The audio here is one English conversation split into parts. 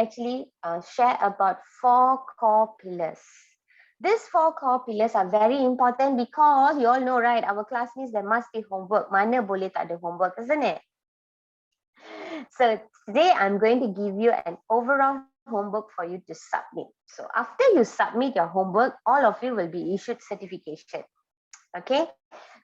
actually share about 4 core pillars. These 4 core pillars are very important because you all know, right? Our classmates, there must be homework. Mana boleh tak ada homework, isn't it? So today I'm going to give you an overall homework for you to submit. So after you submit your homework, all of you will be issued certification. Okay.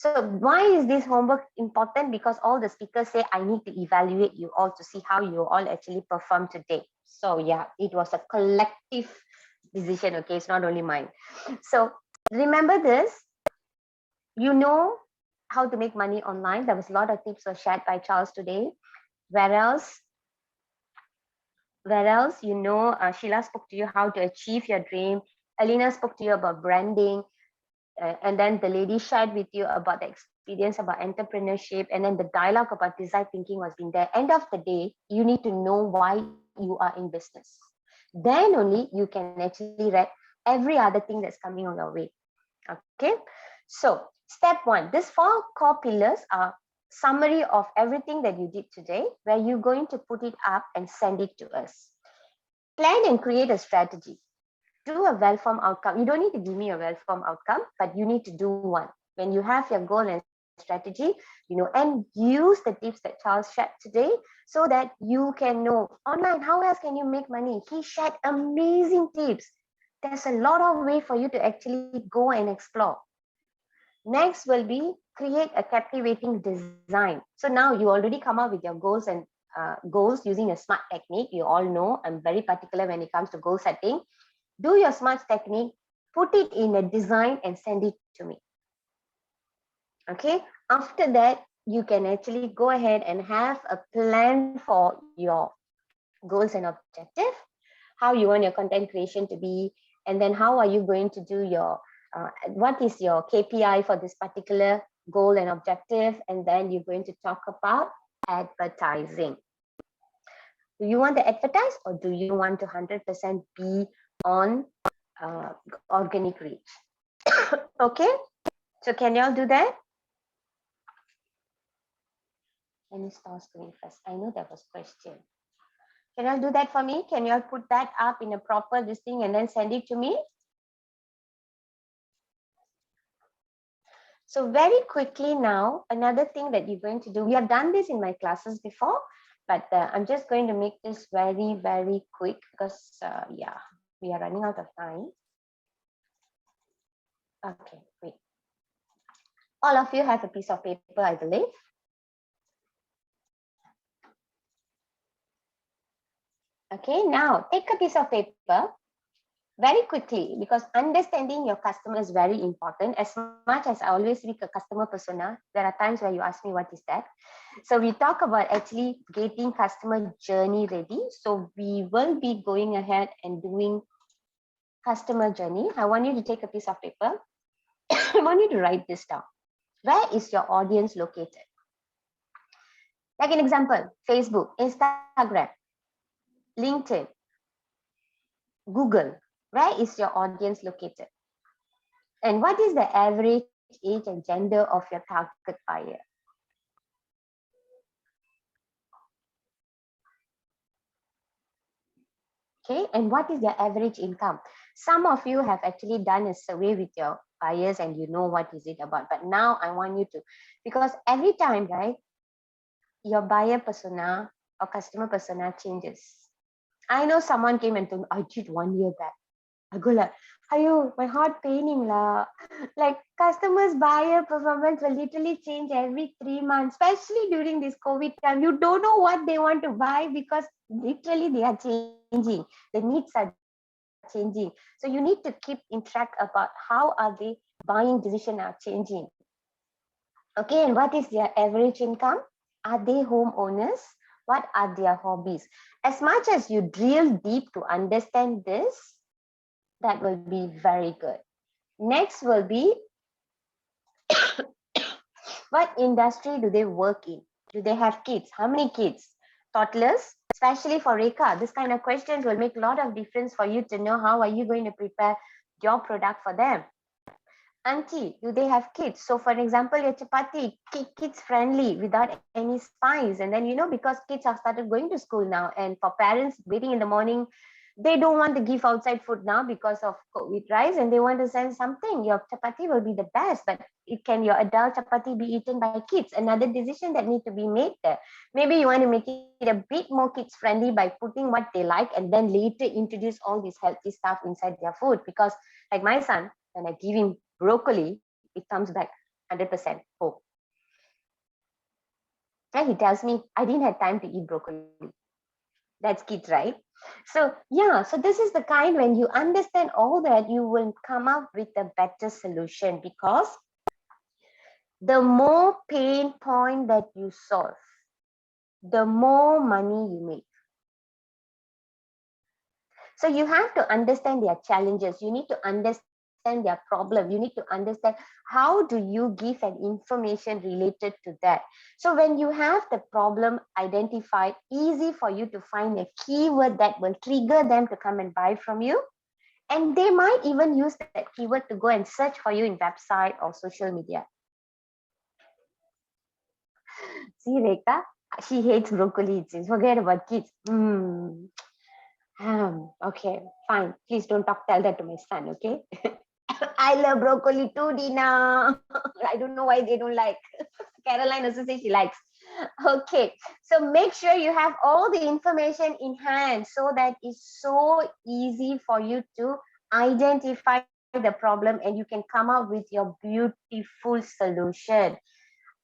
So why is this homework important? Because all the speakers say I need to evaluate you all to see how you all actually perform today. So yeah, it was a collective decision. Okay, it's not only mine. So remember this. You know how to make money online. There was a lot of tips were shared by Charles today. Where else? You know, Sheila spoke to you how to achieve your dream. Alina spoke to you about branding. And then the lady shared with you about the experience about entrepreneurship. And then the dialogue about design thinking was being there. End of the day, you need to know why you are in business. Then only you can actually read every other thing that's coming on your way. Okay. So step 1, these 4 core pillars are summary of everything that you did today, where you're going to put it up and send it to us. Plan and create a strategy. Do a well-formed outcome. You don't need to give me a well-formed outcome, but you need to do one. When you have your goal and strategy, and use the tips that Charles shared today so that you can know online, how else can you make money? He shared amazing tips. There's a lot of way for you to actually go and explore. Next will be create a captivating design. So now you already come up with your goals and goals using a SMART technique. You all know I'm very particular when it comes to goal setting. Do your SMART technique, put it in a design and send it to me. Okay. After that, you can actually go ahead and have a plan for your goals and objective, how you want your content creation to be, and then how are you going to do your what is your KPI for this particular goal and objective, and then you're going to talk about advertising. Do you want to advertise or do you want to 100% be on organic reach? Okay, so can y'all do that? Let me start screen first. I know there was a question. Can y'all do that for me? Can y'all put that up in a proper listing and then send it to me? So very quickly now, another thing that you're going to do, we have done this in my classes before, but I'm just going to make this very, very quick because, yeah, we are running out of time. Okay, wait. All of you have a piece of paper, I believe. Okay, now take a piece of paper very quickly, because understanding your customer is very important. As much as I always speak a customer persona, there are times where you ask me what is that. So we talk about actually getting customer journey ready. So we will be going ahead and doing customer journey. I want you to take a piece of paper. I want you to write this down. Where is your audience located? Like an example, Facebook, Instagram, LinkedIn, Google. Where is your audience located? And what is the average age and gender of your target buyer? Okay, and what is their average income? Some of you have actually done a survey with your buyers and you know what is it about. But now I want you to, because every time, right, your buyer persona or customer persona changes. I know someone came and told me, I did 1 year back. I go like, ayo, my heart paining lah. Like customers' buyer performance will literally change every 3 months, especially during this COVID time. You don't know what they want to buy because literally they are changing. The needs are changing. So you need to keep in track about how are they buying decision are changing. Okay, and what is their average income? Are they homeowners? What are their hobbies? As much as you drill deep to understand this, that will be very good. Next will be what industry do they work in? Do they have kids? How many kids? Toddlers? Especially for Rekha, this kind of questions will make a lot of difference for you to know how are you going to prepare your product for them. Auntie, do they have kids? So for example, your chapati, kids friendly without any spice. And then, because kids have started going to school now, and for parents waiting in the morning, they don't want to give outside food now because of COVID, right? And they want to send something. Your chapati will be the best, but your adult chapati be eaten by kids? Another decision that need to be made there. Maybe you want to make it a bit more kids friendly by putting what they like, and then later introduce all this healthy stuff inside their food. Because like my son, when I give him broccoli, it comes back 100% whole. And he tells me, I didn't have time to eat broccoli. That's kids, right? So yeah, so this is the kind, when you understand all that, you will come up with a better solution, because the more pain point that you solve, the more money you make. So you have to understand their challenges. You need to understand their problem. You need to understand how do you give an information related to that. So when you have the problem identified, easy for you to find a keyword that will trigger them to come and buy from you. And they might even use that keyword to go and search for you in website or social media. See, Rekha, she hates broccoli. It seems. Forget about kids. Okay, fine. Please don't tell that to my son, okay? I love broccoli too, Dina. I don't know why they don't like. Caroline also says she likes. Okay, so make sure you have all the information in hand, so that it's so easy for you to identify the problem and you can come up with your beautiful solution.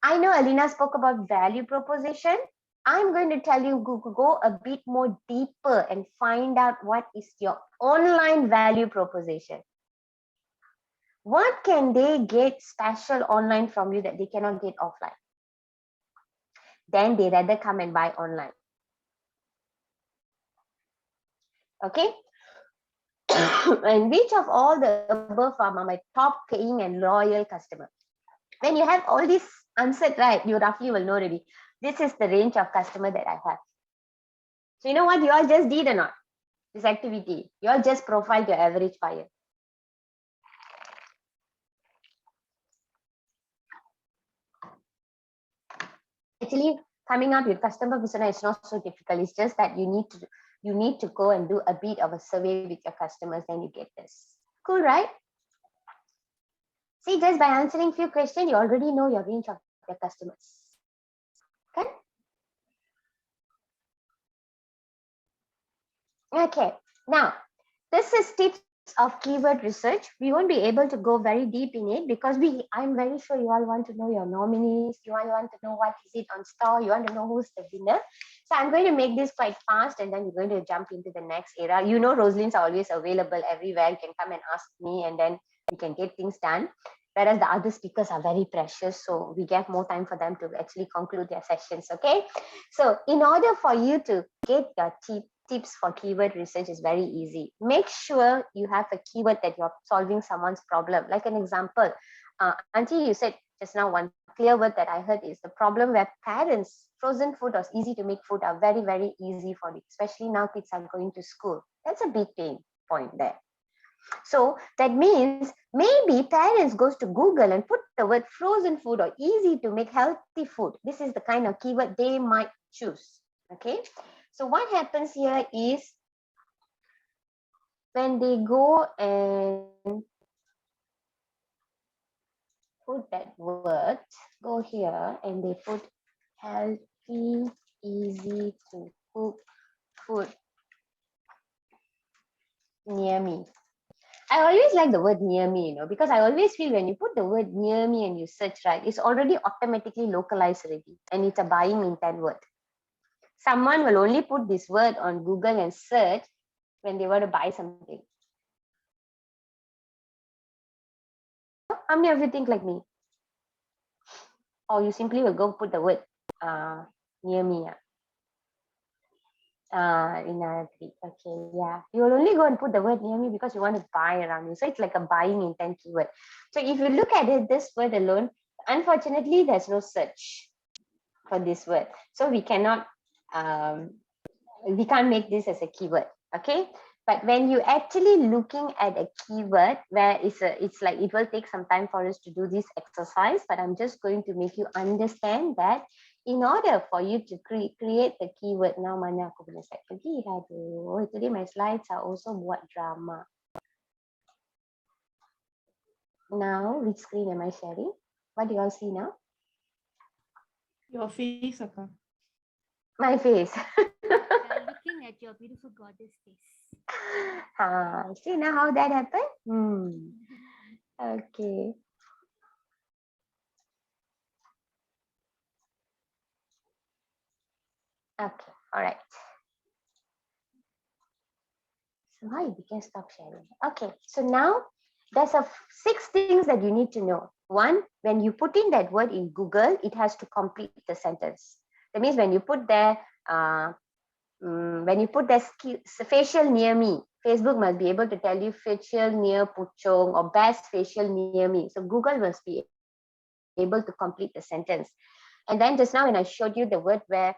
I know Alina spoke about value proposition. I'm going to tell you, go a bit more deeper and find out what is your online value proposition. What can they get special online from you that they cannot get offline? Then they rather come and buy online. Okay? And which of all the above are my top paying and loyal customer? When you have all this answered right, you roughly will know already. This is the range of customer that I have. So you know what you all just did or not? This activity. You all just profiled your average buyer. Actually, coming up with customer persona is not so difficult. It's just that you need to go and do a bit of a survey with your customers, then you get this. Cool, right? See, just by answering few questions, you already know your range of your customers. Okay? Okay. Now, this is tips of keyword research. We won't be able to go very deep in it, because I'm very sure you all want to know your nominees. You all want to know what is it on store. You want to know who's the winner. So I'm going to make this quite fast, and then we're going to jump into the next era. You know, Roselins are always available everywhere. You can come and ask me, and then we can get things done. Whereas the other speakers are very precious, so we get more time for them to actually conclude their sessions. Okay. So in order for you to get your tips for keyword research is very easy. Make sure you have a keyword that you're solving someone's problem. Like an example, Auntie, you said just now, one clear word that I heard is the problem where parents, frozen food or easy to make food are very, very easy for it, especially now kids are going to school. That's a big pain point there. So that means maybe parents goes to Google and put the word frozen food or easy to make healthy food. This is the kind of keyword they might choose. Okay. So what happens here is, when they go and put that word, go here and they put healthy, easy to cook food near me. I always like the word near me, because I always feel when you put the word near me and you search, right, it's already automatically localized already, and it's a buying intent word. Someone will only put this word on Google and search when they want to buy something. How many of you think like me? Or you simply will go put the word near me. Okay, yeah. You will only go and put the word near me because you want to buy around you. So it's like a buying intent keyword. So if you look at it, this word alone, unfortunately, there's no search for this word. So we can't make this as a keyword. Okay. But when you actually looking at a keyword where it's like it will take some time for us to do this exercise, but I'm just going to make you understand that in order for you to create the keyword. Now mana aku punya slide pergi, aduh, today my slides are also buat drama. Now which screen am I sharing? What do you all see now? Your face, Akka. My face. I'm looking at your beautiful goddess face. See now how that happened? Okay. Okay, all right. So now you can stop sharing. Okay, so now there's 6 things that you need to know. One, when you put in that word in Google, it has to complete the sentence. That means when you put there, facial near me, Facebook must be able to tell you facial near Puchong or best facial near me. So Google must be able to complete the sentence. And then just now when I showed you the word where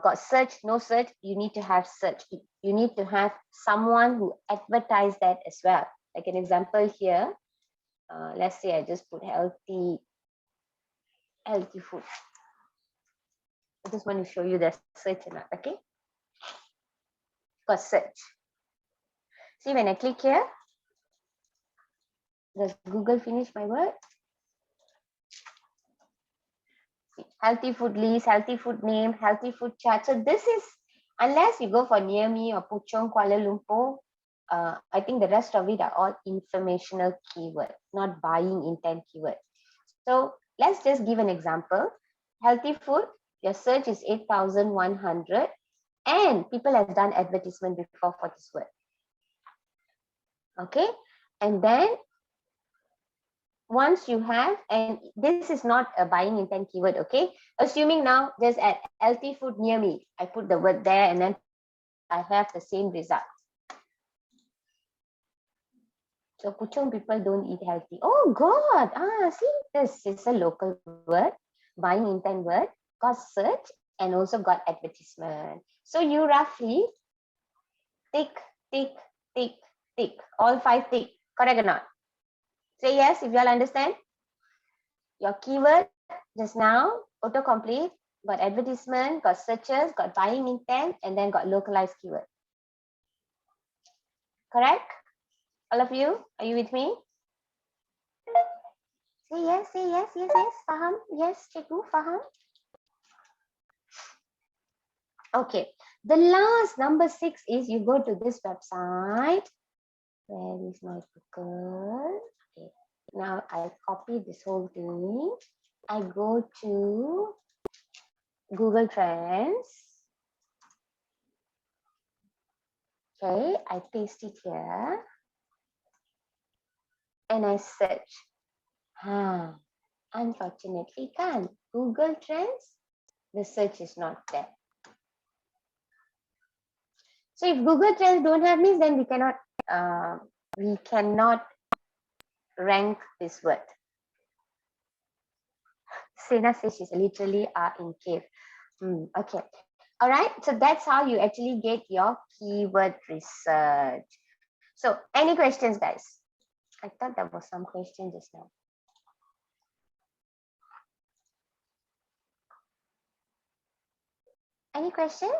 got search, no search, you need to have search. You need to have someone who advertised that as well. Like an example here, let's say I just put healthy food. I just want to show you the search or not, okay? Got search. See, when I click here, does Google finish my word? Healthy food list, healthy food name, healthy food chart. So this is, unless you go for near me or Puchong, Kuala Lumpur, I think the rest of it are all informational keyword, not buying intent keyword. So let's just give an example. Healthy food, your search is 8,100 and people have done advertisement before for this word. Okay, and then once you have, and this is not a buying intent keyword, okay? Assuming now just at healthy food near me, I put the word there and then I have the same result. So Puchong people don't eat healthy. Oh God, see, this is a local word, buying intent word, got search and also got advertisement. So you roughly tick, tick, tick, tick, all 5 tick, correct or not? Say yes if you all understand. Your keyword just now, autocomplete, got advertisement, got searches, got buying intent, and then got localized keyword. Correct? All of you, are you with me? Say yes, faham? Yes, cikgu, faham? Okay, the last number 6 is you go to this website. Where is my Google? Okay, now I copy this whole thing. I go to Google Trends. Okay, I paste it here. And I search. Unfortunately, can't. Google Trends, the search is not there. So if Google Trends don't have me, then we cannot rank this word. Sena says she's literally in cave. Okay. All right. So that's how you actually get your keyword research. So any questions, guys? I thought there was some question just now. Any questions?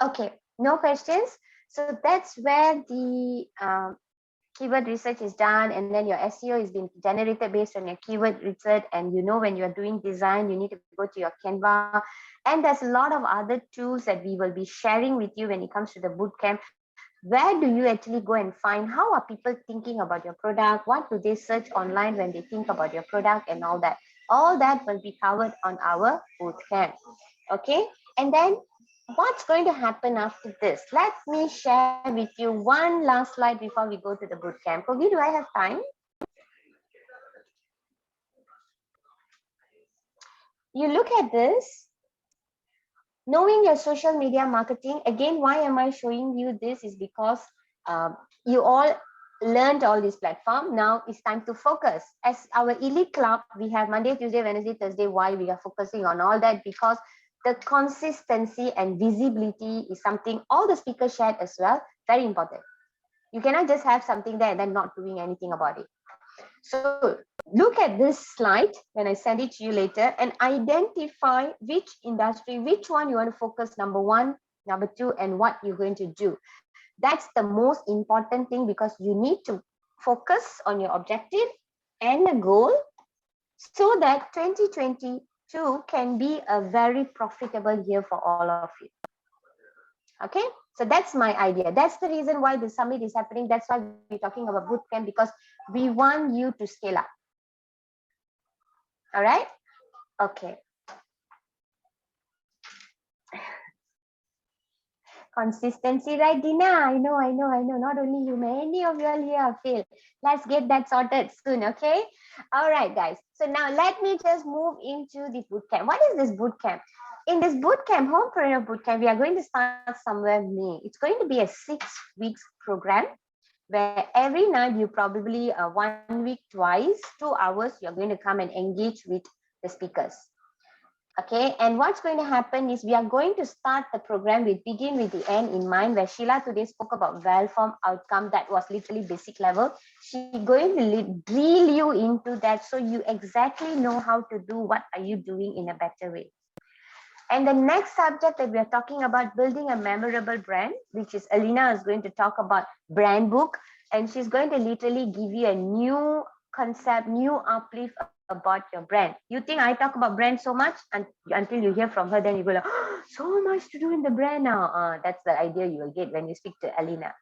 Okay, no questions. So that's where the keyword research is done, and then your SEO is being generated based on your keyword research. And you know, when you're doing design, you need to go to your Canva. And there's a lot of other tools that we will be sharing with you when it comes to the bootcamp. Where do you actually go and find how are people thinking about your product? What do they search online when they think about your product and all that? All that will be covered on our bootcamp. Okay, and then what's going to happen after this? Let me share with you one last slide before we go to the bootcamp. Kogi, do I have time? You look at this. Knowing your social media marketing, again, why am I showing you this is because you all learned all this platform. Now it's time to focus. As our elite club, we have Monday, Tuesday, Wednesday, Thursday. Why we are focusing on all that? Because the consistency and visibility is something all the speakers shared as well. Very important. You cannot just have something there and then not doing anything about it. So look at this slide when I send it to you later and identify which industry, which one you want to focus, number one, number two, and what you're going to do. That's the most important thing because you need to focus on your objective and the goal so that 2022 can be a very profitable year for all of you. Okay, so that's my idea. That's the reason why the summit is happening. That's why we're talking about bootcamp, because we want you to scale up. All right, okay. Consistency, right, Dina? I know. Not only you, many of you all here have failed. Let's get that sorted soon, okay? All right, guys. So now let me just move into the bootcamp. What is this bootcamp? In this bootcamp, Homepreneur Bootcamp, we are going to start somewhere May. It's going to be a 6 weeks program where every night you probably 1 week twice, 2 hours, you're going to come and engage with the speakers. Okay, and what's going to happen is we are going to start the program with begin with the end in mind, where Sheila today spoke about well-formed outcome. That was literally basic level. She's going to drill you into that so you exactly know how to do what are you doing in a better way. And the next subject that we are talking about, building a memorable brand, which is Alina is going to talk about brand book, and she's going to literally give you a new concept, new uplift about your brand. You think I talk about brand so much until you hear from her, then you go like, oh, so much to do in the brand now. That's the idea you will get when you speak to Alina.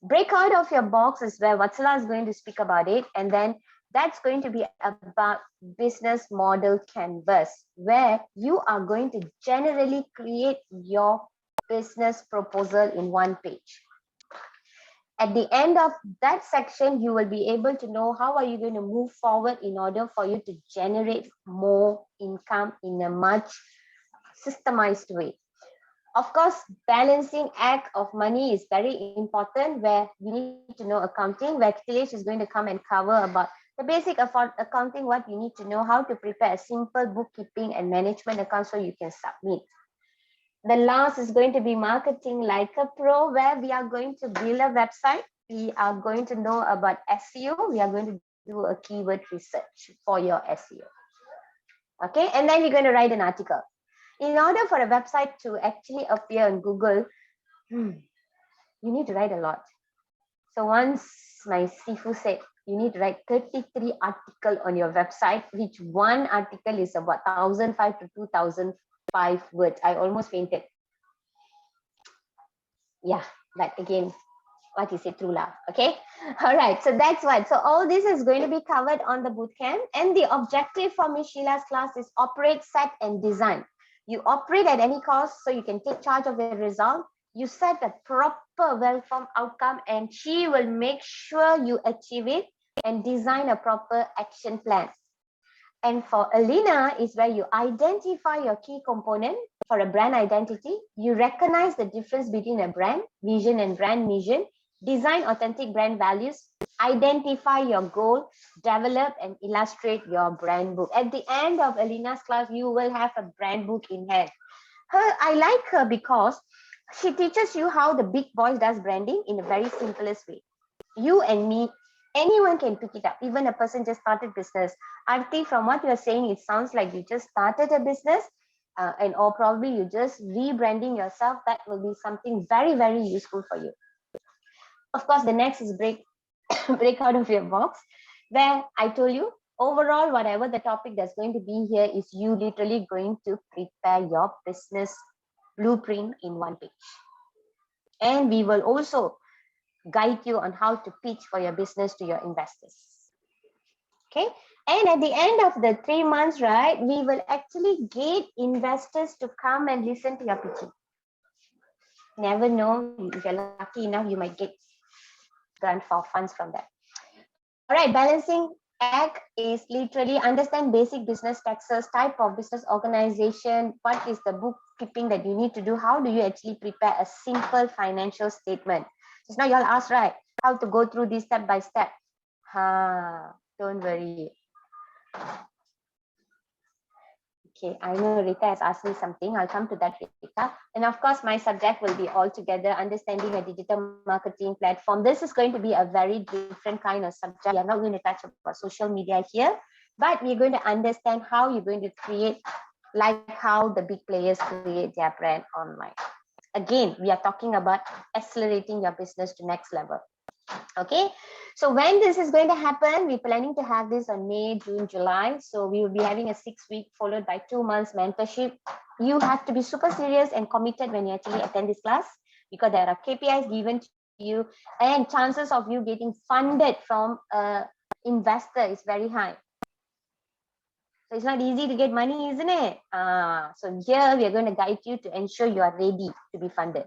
Break out of your box is where Vatsala is going to speak about it, and then that's going to be about business model canvas, where you are going to generally create your business proposal in one page. At the end of that section, you will be able to know how are you going to move forward in order for you to generate more income in a much systemized way. Of course, balancing act of money is very important, where you need to know accounting, where Tilesh is going to come and cover about the basic accounting, what you need to know, how to prepare a simple bookkeeping and management account so you can submit. The last is going to be marketing like a pro, where we are going to build a website. We are going to know about SEO. We are going to do a keyword research for your SEO. Okay, and then we're going to write an article. In order for a website to actually appear on Google, you need to write a lot. So once my Sifu said, you need to write 33 articles on your website, which one article is about 1,005 to 2,005 words. I almost fainted. Yeah, but again, what is it, true love? Okay, all right, so that's what. So all this is going to be covered on the bootcamp, and the objective for Miss Sheila's class is operate, set, and design. You operate at any cost so you can take charge of the result. You set a proper well-formed outcome, and she will make sure you achieve it, and design a proper action plan. And for Alina is where you identify your key component for a brand identity. You recognize the difference between a brand vision and brand mission, design authentic brand values, identify your goal, develop and illustrate your brand book. At the end of Alina's class, you will have a brand book in hand. I like her because she teaches you how the big boys does branding in a very simplest way. You and me, anyone can pick it up. Even a person just started business. Arti, from what you're saying, it sounds like you just started a business or probably you just rebranding yourself. That will be something very, very useful for you. Of course, the next is break out of your box, where I told you, overall, whatever the topic that's going to be here is you literally going to prepare your business blueprint in one page. And we will also guide you on how to pitch for your business to your investors. Okay. And at the end of the 3 months, right, we will actually get investors to come and listen to your pitching. Never know, if you're lucky enough, you might get grant for funds from that. All right, balancing act is literally understand basic business taxes, type of business organization, what is the bookkeeping that you need to do, how do you actually prepare a simple financial statement. Just now you all asked, right? How to go through this step by step. Don't worry. Okay, I know Rita has asked me something. I'll come to that, Rita. And of course, my subject will be all together, understanding a digital marketing platform. This is going to be a very different kind of subject. We are not going to touch about social media here, but we're going to understand how you're going to create, like how the big players create their brand online. Again, we are talking about accelerating your business to next level. Okay, so when this is going to happen, we're planning to have this on May, June, July. So we will be having a 6-week followed by 2 months mentorship. You have to be super serious and committed when you actually attend this class, because there are KPIs given to you and chances of you getting funded from an investor is very high. So it's not easy to get money, isn't it? So here we are going to guide you to ensure you are ready to be funded.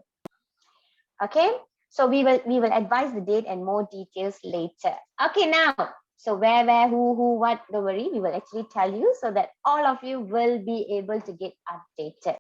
Okay, so we will advise the date and more details later. Okay, now, so where, who, what, don't worry, we will actually tell you so that all of you will be able to get updated.